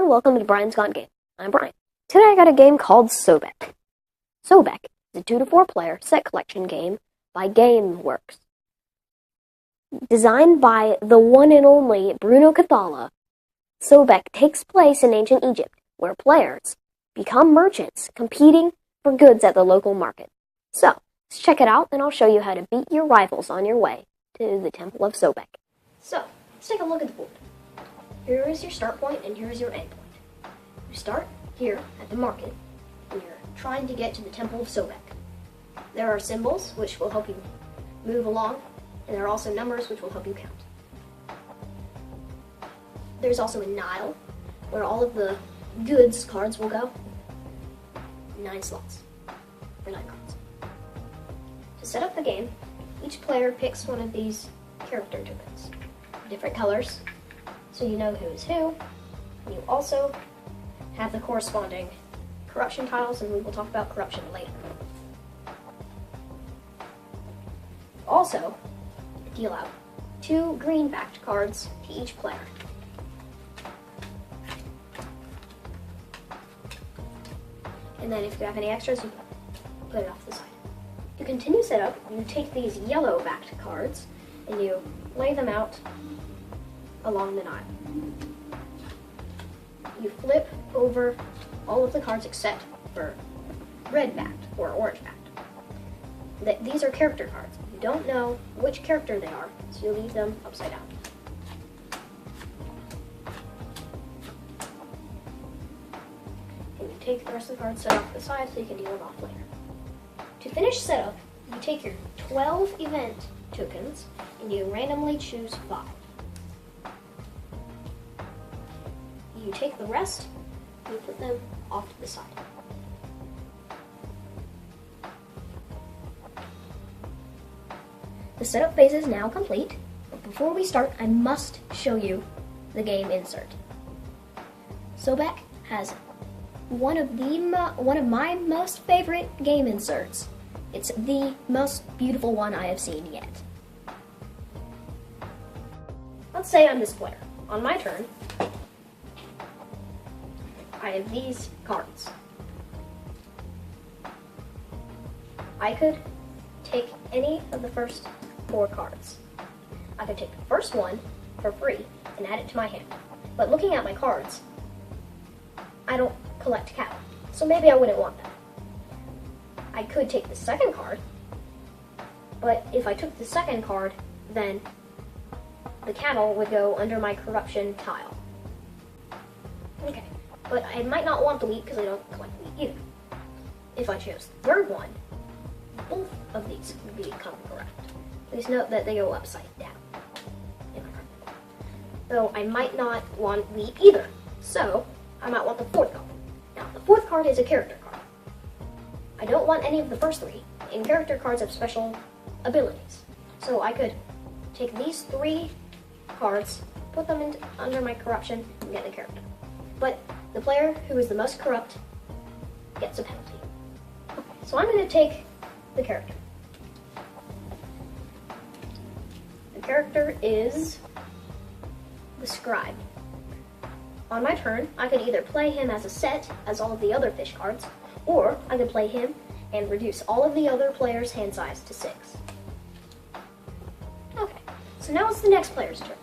everyone, welcome to Brian's Gone Game. I'm Brian. Today I got a game called Sobek. Sobek is a 2 to 4 player set collection game by GameWorks. Designed by the one and only Bruno Cathala, Sobek takes place in ancient Egypt, where players become merchants competing for goods at the local market. So, let's check it out and I'll show you how to beat your rivals on your way to the Temple of Sobek. So, let's take a look at the board. Here is your start point and here is your end point. You start here at the market and you're trying to get to the Temple of Sobek. There are symbols which will help you move along, and there are also numbers which will help you count. There's also a Nile where all of the goods cards will go. 9 slots for 9 cards. To set up the game, each player picks one of these character tokens, different colors, so you know who is who. You also have the corresponding corruption tiles, and we will talk about corruption later. Also, deal out 2 green-backed cards to each player. And then if you have any extras, you put it off to the side. To continue setup, you take these yellow-backed cards and you lay them out along the Nile. You flip over all of the cards except for red-backed or orange-backed. These are character cards. You don't know which character they are, so you leave them upside down. And you take the rest of the cards set off to the side so you can deal them off later. To finish setup, you take your 12 event tokens and you randomly choose 5. You take the rest, you put them off to the side. The setup phase is now complete, but before we start, I must show you the game insert. Sobek has one of my most favorite game inserts. It's the most beautiful one I have seen yet. Let's say I'm this player. On my turn, I have these cards. I could take any of the first 4 cards. I could take the first one for free and add it to my hand. But looking at my cards, I don't collect cattle, so maybe I wouldn't want that. I could take the second card, but if I took the second card, then the cattle would go under my corruption tile. Okay. But I might not want the wheat because I don't collect wheat either. If I chose the third one, both of these would become correct. Please note that they go upside down. So I might not want wheat either. So I might want the 4th card. Now the 4th card is a character card. I don't want any of the first 3, and character cards have special abilities. So I could take these 3 cards, put them under my corruption, and get the character. But the player who is the most corrupt gets a penalty. So I'm going to take the character. The character is the scribe. On my turn, I could either play him as a set, as all of the other fish cards, or I could play him and reduce all of the other players' hand size to 6. Okay, so now it's the next player's turn.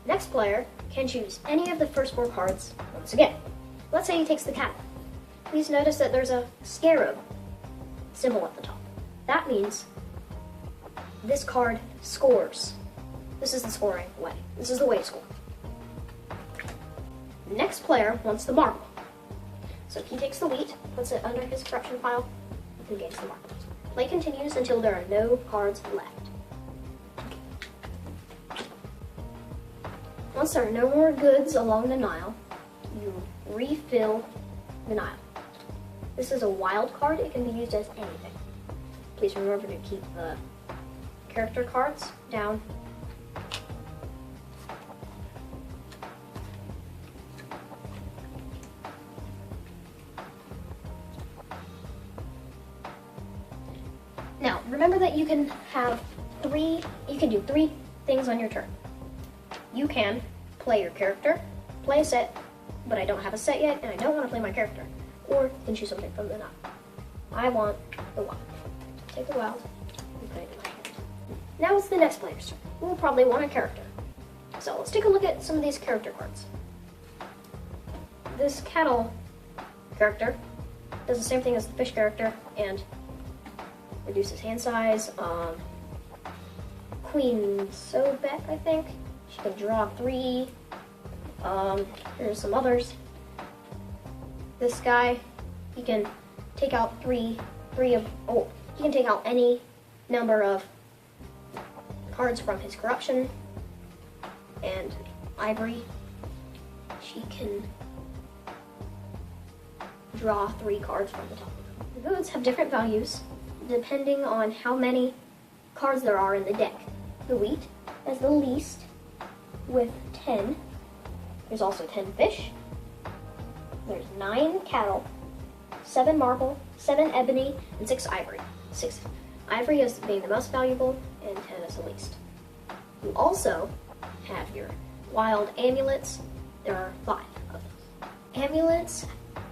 Next player can choose any of the first 4 cards once again. Let's say he takes the cattle. Please notice that there's a scarab symbol at the top. That means this card scores. This is the scoring way. This is the way to score. The next player wants the marble. So he takes the wheat, puts it under his corruption pile, and gains the marble. Play continues until there are no cards left. Once there are no more goods along the Nile, you refill the Nile. This is a wild card. It can be used as anything. Please remember to keep the character cards down. Now, remember that you can do 3 things on your turn. You can play your character, play a set, but I don't have a set yet, and I don't want to play my character. Or you can choose something from the nut. I want the wild. Take the wild and put it in my hand. Now it's the next player's turn. We'll probably want a character. So let's take a look at some of these character cards. This cattle character does the same thing as the fish character and reduces hand size. Queen Sobek, I think. She can draw 3. Here's some others. This guy, he can take out he can take out any number of cards from his corruption. And Ivory, she can draw 3 cards from the top. The goods have different values depending on how many cards there are in the deck. The wheat has the least with 10. There's also 10 fish. There's 9 cattle, 7 marble, 7 ebony, and 6 ivory. 6 ivory is being the most valuable, and 10 is the least. You also have your wild amulets. There are 5 of those. Amulets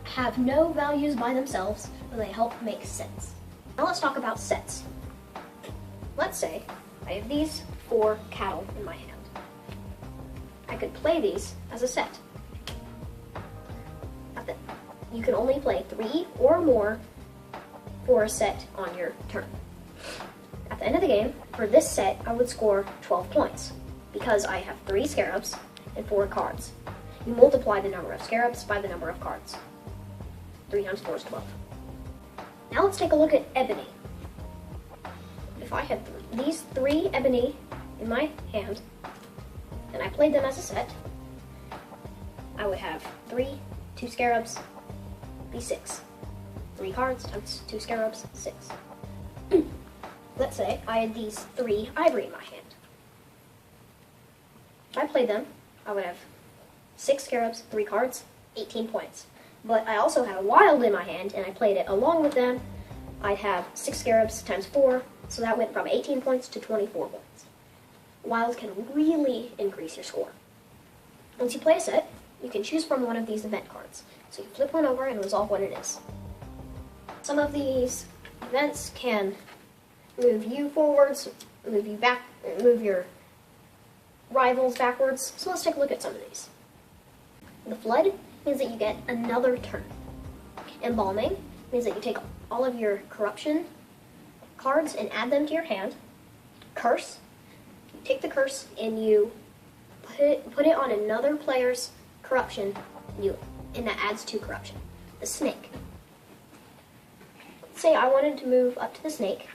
have no values by themselves, but they help make sets. Now let's talk about sets. Let's say I have these 4 cattle in my hand. I could play these as a set. You can only play 3 or more for a set on your turn. At the end of the game, for this set, I would score 12 points because I have 3 scarabs and 4 cards. You multiply the number of scarabs by the number of cards. 3 times 4 is 12. Now let's take a look at ebony. If I had these 3 ebony in my hand, and I played them as a set, I would have 2 scarabs, be 6. 3 cards times 2 scarabs, 6. Let's say I had these 3 ivory in my hand. If I played them, I would have 6 scarabs, 3 cards, 18 points. But I also had a wild in my hand, and I played it along with them. I'd have 6 scarabs times 4, so that went from 18 points to 24 points. Wild can really increase your score. Once you play a set, you can choose from one of these event cards. So you flip one over and resolve what it is. Some of these events can move you forwards, move you back, move your rivals backwards. So let's take a look at some of these. The Flood means that you get another turn. Embalming means that you take all of your corruption cards and add them to your hand. Curse, you take the curse and you put it on another player's corruption, and that adds 2 corruption. The Snake. Let's say I wanted to move up to the Snake,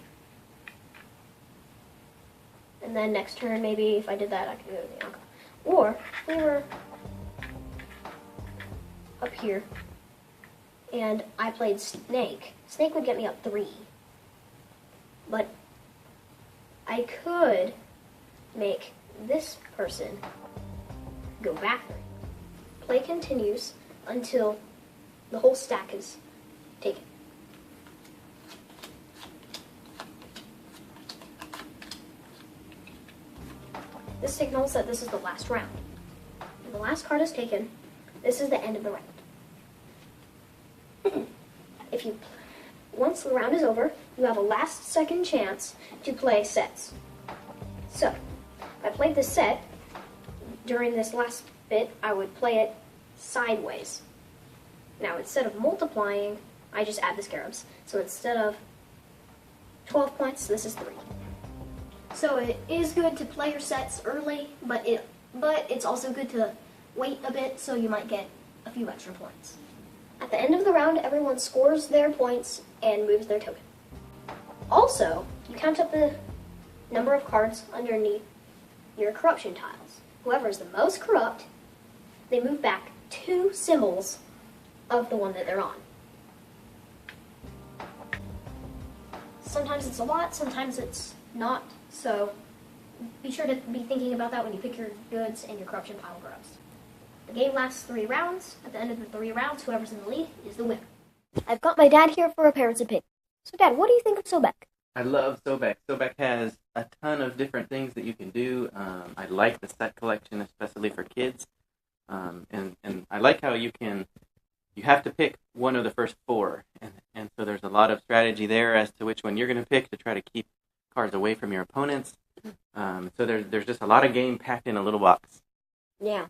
and then next turn maybe if I did that I could go to the Anka. Or we were up here and I played Snake. Snake would get me up 3. But I could make this person go back 3. Play continues until the whole stack is taken. This signals that this is the last round. When the last card is taken, this is the end of the round. Once the round is over, you have a last second chance to play sets. So, if I played this set, during this last bit, I would play it sideways. Now, instead of multiplying, I just add the scarabs. So instead of 12 points, this is 3. So it is good to play your sets early, but it's also good to wait a bit so you might get a few extra points. At the end of the round, everyone scores their points and moves their token. Also, you count up the number of cards underneath your corruption tiles. Whoever is the most corrupt, they move back 2 symbols of the one that they're on. Sometimes it's a lot, sometimes it's not, so be sure to be thinking about that when you pick your goods and your corruption pile grows. The game lasts 3 rounds. At the end of the 3 rounds, whoever's in the lead is the winner. I've got my dad here for a parent's opinion. So Dad, what do you think of Sobek? I love Sobek. Sobek has a ton of different things that you can do. I like the set collection, especially for kids. And I like how you have to pick one of the first four, and so there's a lot of strategy there as to which one you're going to pick to try to keep cards away from your opponents. So there's just a lot of game packed in a little box. Yeah.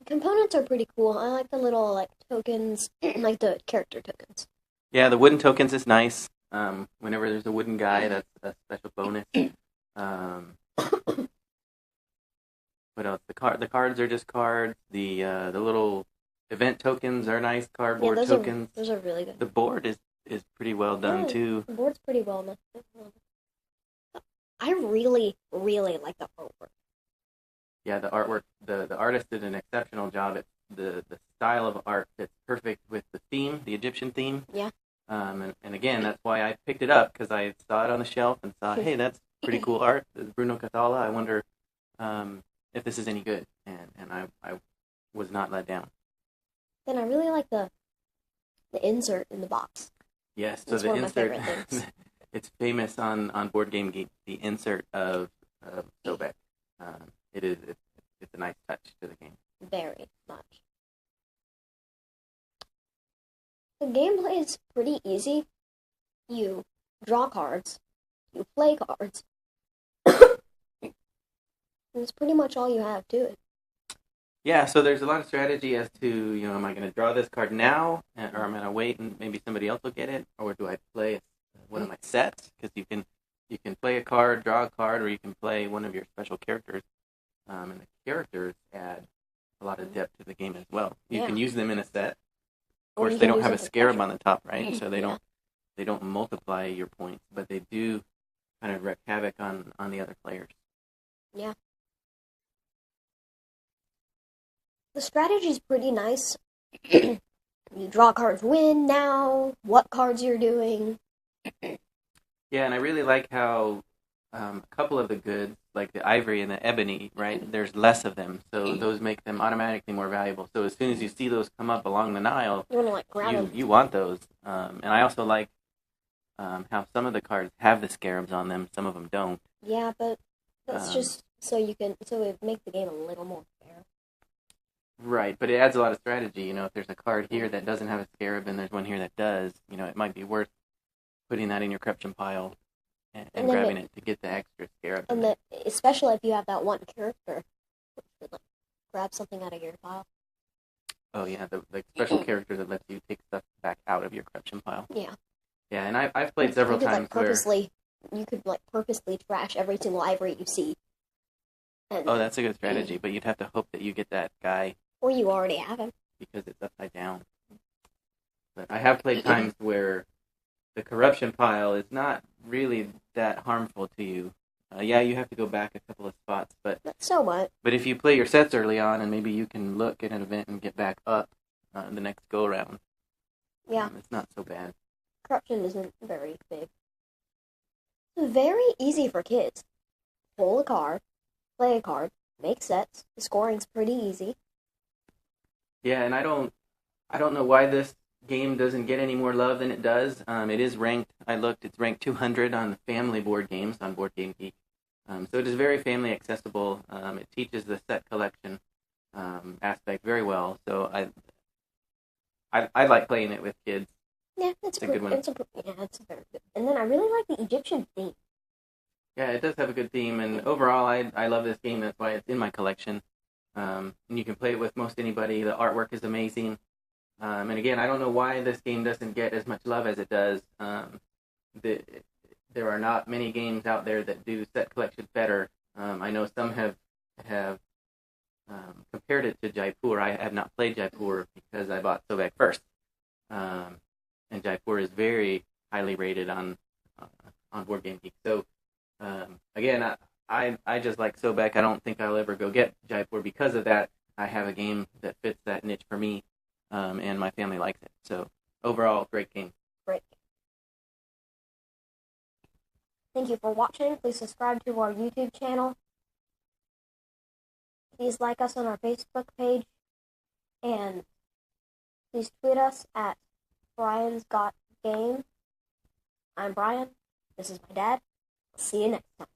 Components are pretty cool. I like the little like tokens, like the character tokens. Yeah, the wooden tokens is nice. Whenever there's a wooden guy, that's a special bonus. What else? The cards are just cards. The little event tokens are nice. Cardboard tokens. Those are really good. The board is pretty well done too. The board's pretty well done. I really, really like the artwork. Yeah, the artwork. The artist did an exceptional job. The style of art fits perfect with the theme, the Egyptian theme. Yeah. And again, that's why I picked it up, because I saw it on the shelf and thought, hey, that's pretty cool art. Bruno Cathala. I wonder if this is any good. And I was not let down. Then I really like the insert in the box. Yes, so the insert, it's famous on Board Game Geek, the insert of Sobek. It's a nice touch to the game. Very much. The gameplay is pretty easy. You draw cards, you play cards. That's pretty much all you have to it. Yeah, so there's a lot of strategy as to, am I going to draw this card now, or am I going to wait and maybe somebody else will get it, or do I play one of my sets? Because you can play a card, draw a card, or you can play one of your special characters, and the characters add a lot of depth to the game as well. You can use them in a set. Of course, they don't have a scarab on the top, right? So they don't multiply your points, but they do kind of wreak havoc on the other players. Yeah. The strategy's pretty nice. You draw cards, win now, what cards you're doing. Yeah, and I really like how a couple of the goods, like the ivory and the ebony, right, there's less of them, so those make them automatically more valuable. So as soon as you see those come up along the Nile, you want to grab them. You want those. And I also like how some of the cards have the scarabs on them, some of them don't. Yeah, but that's just so it makes the game a little more fair. Right, but it adds a lot of strategy. If there's a card here that doesn't have a scarab and there's one here that does, it might be worth putting that in your corruption pile and grabbing it to get the extra scarab. And especially if you have that one character, grab something out of your pile. Oh yeah, the special character that lets you take stuff back out of your corruption pile. Yeah. Yeah, and I've played several times you could purposely trash every single ivory you see. That's a good strategy, but you'd have to hope that you get that guy. Or you already have him. Because it's upside down. But I have played times where the corruption pile is not really that harmful to you. Yeah, you have to go back a couple of spots, but so what? But if you play your sets early on, and maybe you can look at an event and get back up the next go around. Yeah, it's not so bad. Corruption isn't very big. It's very easy for kids. Pull a card, play a card, make sets. The scoring's pretty easy. Yeah, and I don't know why this game doesn't get any more love than it does. It is ranked. I looked. It's ranked 200 on the family board games on Board Game Geek. So it is very family accessible. It teaches the set collection aspect very well. So I like playing it with kids. Yeah, it's a good one. It's very good. And then I really like the Egyptian theme. Yeah, it does have a good theme, and overall, I love this game. That's why it's in my collection. And you can play it with most anybody. The artwork is amazing. And again, I don't know why this game doesn't get as much love as it does. There are not many games out there that do set collection better. I know some have compared it to Jaipur. I have not played Jaipur because I bought Sobek first. And Jaipur is very highly rated on Board Game Geek. So again, I just like Sobek. I don't think I'll ever go get Jaipur because of that. I have a game that fits that niche for me, and my family likes it. So overall, great game. Great. Thank you for watching. Please subscribe to our YouTube channel. Please like us on our Facebook page. And please tweet us at Brian's Got Game. I'm Brian. This is my dad. See you next time.